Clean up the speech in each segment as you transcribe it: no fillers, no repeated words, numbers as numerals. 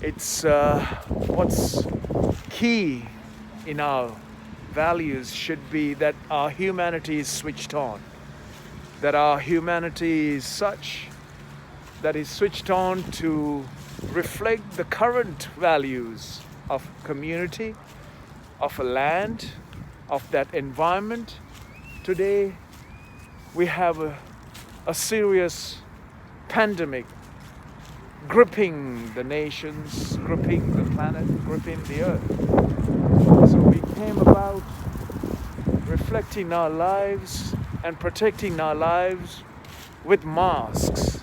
It's what's key in our values should be that our humanity is switched on, that our humanity is such that is switched on to reflect the current values of community, of a land, of that environment. Today we have a serious pandemic gripping the nations, gripping the planet, gripping the earth. So we came about reflecting our lives and protecting our lives with masks.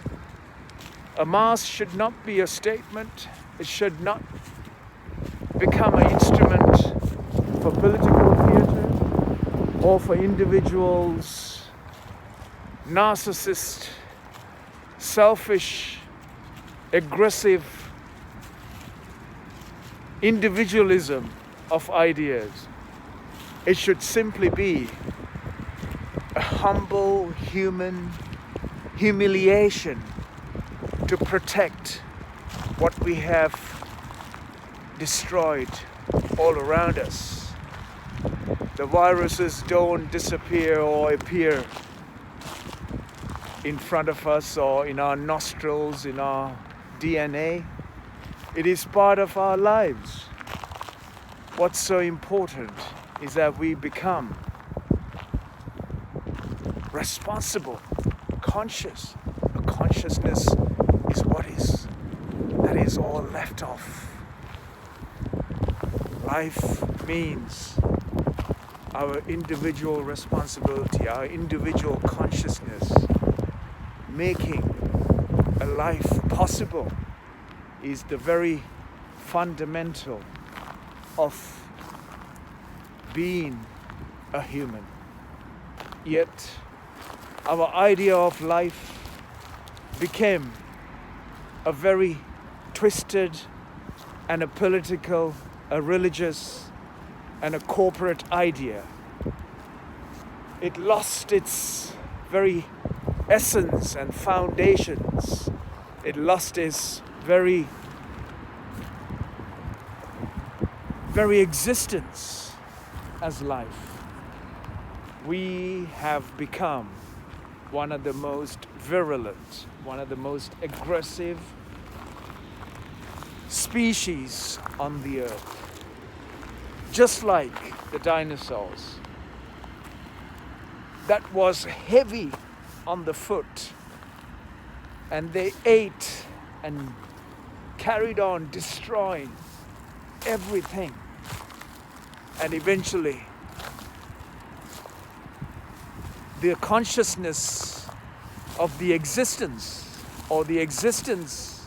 A mask should not be a statement. It should not become an instrument for political theater or for individuals' narcissist, selfish, aggressive individualism of ideas. It should simply be a humble human humiliation to protect what we have destroyed all around us. The viruses don't disappear or appear in front of us or in our nostrils, in our DNA. It is part of our lives. What's so important is that we become responsible, conscious. A consciousness is that is all left off. Life means our individual responsibility, our individual consciousness. Making a life possible is the very fundamental of being a human. Yet our idea of life became a very twisted and a political, a religious and a corporate idea. It lost its very essence and foundations. It lost its very existence as life. We have become one of the most virulent, one of the most aggressive species on the earth. Just like the dinosaurs. That was heavy on the foot, and they ate and carried on destroying everything, and eventually the consciousness of the existence or the existence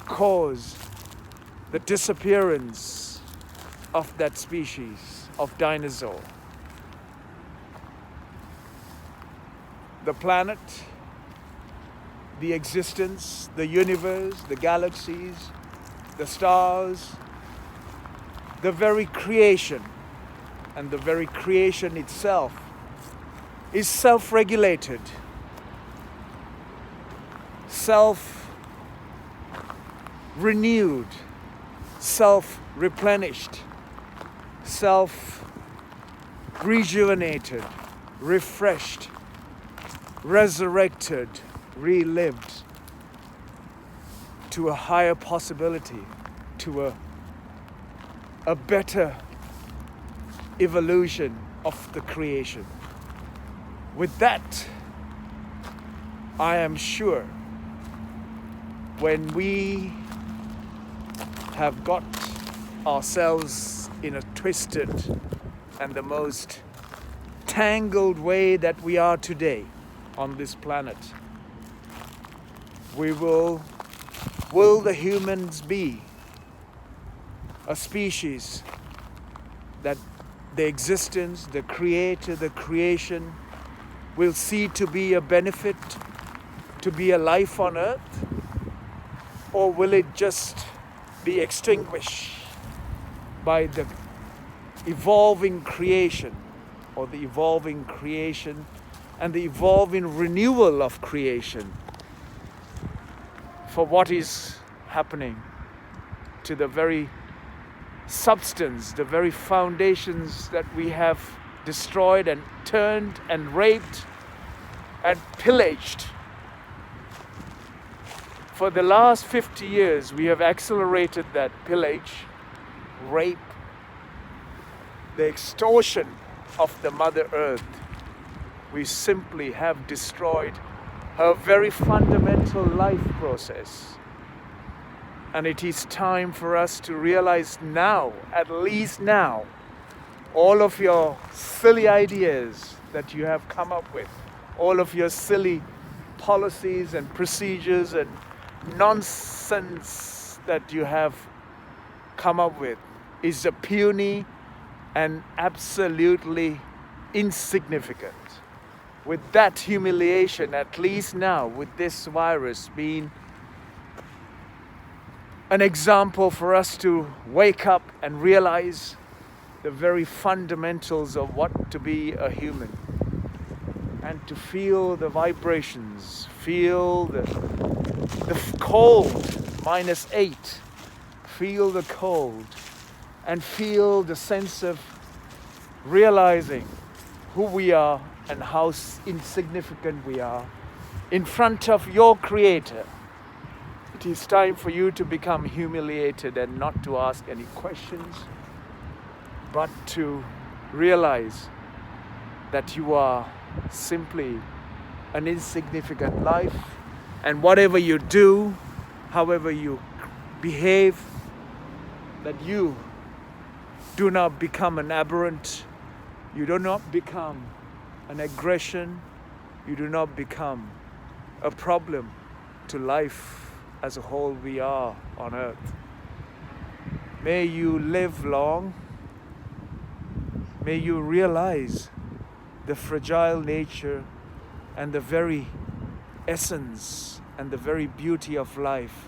caused the disappearance of that species of dinosaur. The planet, the existence, the universe, the galaxies, the stars, the very creation, and the very creation itself is self-regulated, self-renewed, self-replenished, self-rejuvenated, refreshed, resurrected, relived to a higher possibility, to a better evolution of the creation. With that, I am sure when we have got ourselves in a twisted and the most tangled way that we are today on this planet, will the humans be a species that the existence, the creator, the creation will see to be a benefit, to be a life on earth? Or will it just be extinguished by the evolving creation, or the evolving creation and the evolving renewal of creation for what is happening to the very substance, the very foundations that we have destroyed and turned and raped and pillaged. For the last 50 years, we have accelerated that pillage, rape, the extortion of the Mother Earth. We simply have destroyed her very fundamental life process. And it is time for us to realize now, at least now, all of your silly ideas that you have come up with, all of your silly policies and procedures and nonsense that you have come up with is a puny and absolutely insignificant. With that humiliation, at least now, with this virus being an example for us to wake up and realize the very fundamentals of what to be a human, and to feel the vibrations, feel the cold, -8, feel the cold, and feel the sense of realizing who we are and how insignificant we are in front of your Creator. It is time for you to become humiliated and not to ask any questions, but to realize that you are simply an insignificant life, and whatever you do, however you behave, that you do not become an aberrant, you do not become an aggression, you do not become a problem to life as a whole we are on earth. May you live long. May you realize the fragile nature and the very essence and the very beauty of life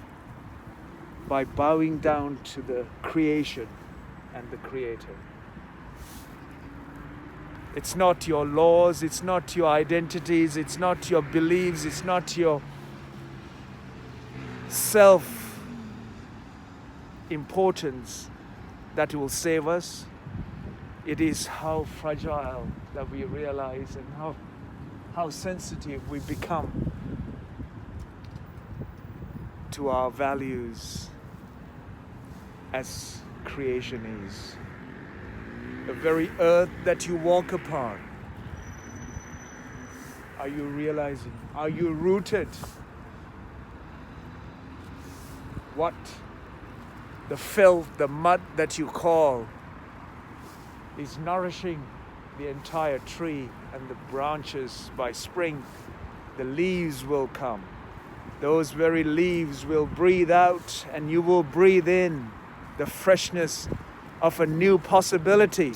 by bowing down to the creation and the Creator. It's not your laws, it's not your identities, it's not your beliefs, it's not your self-importance that will save us. It is how fragile that we realize, and how sensitive we become to our values as creation is. The very earth that you walk upon. Are you realizing? Are you rooted? What the filth, the mud that you call is nourishing the entire tree, and the branches by spring, the leaves will come. Those very leaves will breathe out, and you will breathe in the freshness of a new possibility.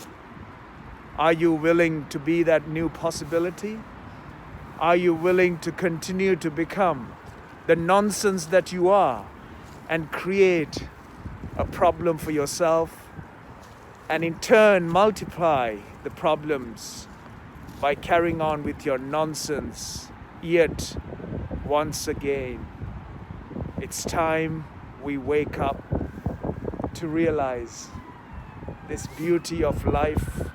Are you willing to be that new possibility? Are you willing to continue to become the nonsense that you are and create a problem for yourself, and in turn multiply the problems by carrying on with your nonsense? Yet once again, it's time we wake up to realize this beauty of life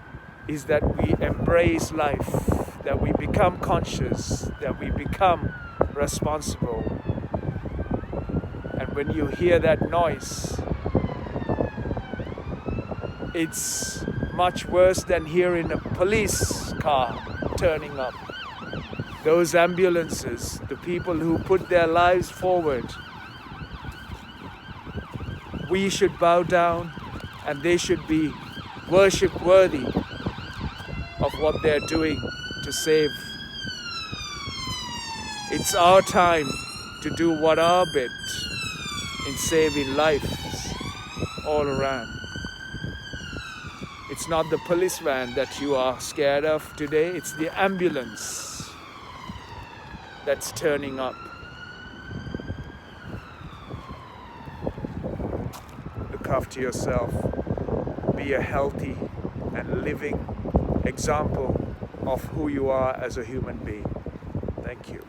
is that we embrace life, that we become conscious, that we become responsible. And when you hear that noise, it's much worse than hearing a police car turning up. Those ambulances, the people who put their lives forward, we should bow down, and they should be worship worthy of what they're doing to save. It's our time to do what our bit in saving lives all around. It's not the police van that you are scared of today, it's the ambulance that's turning up. Look after yourself. Be a healthy and living example of who you are as a human being. Thank you.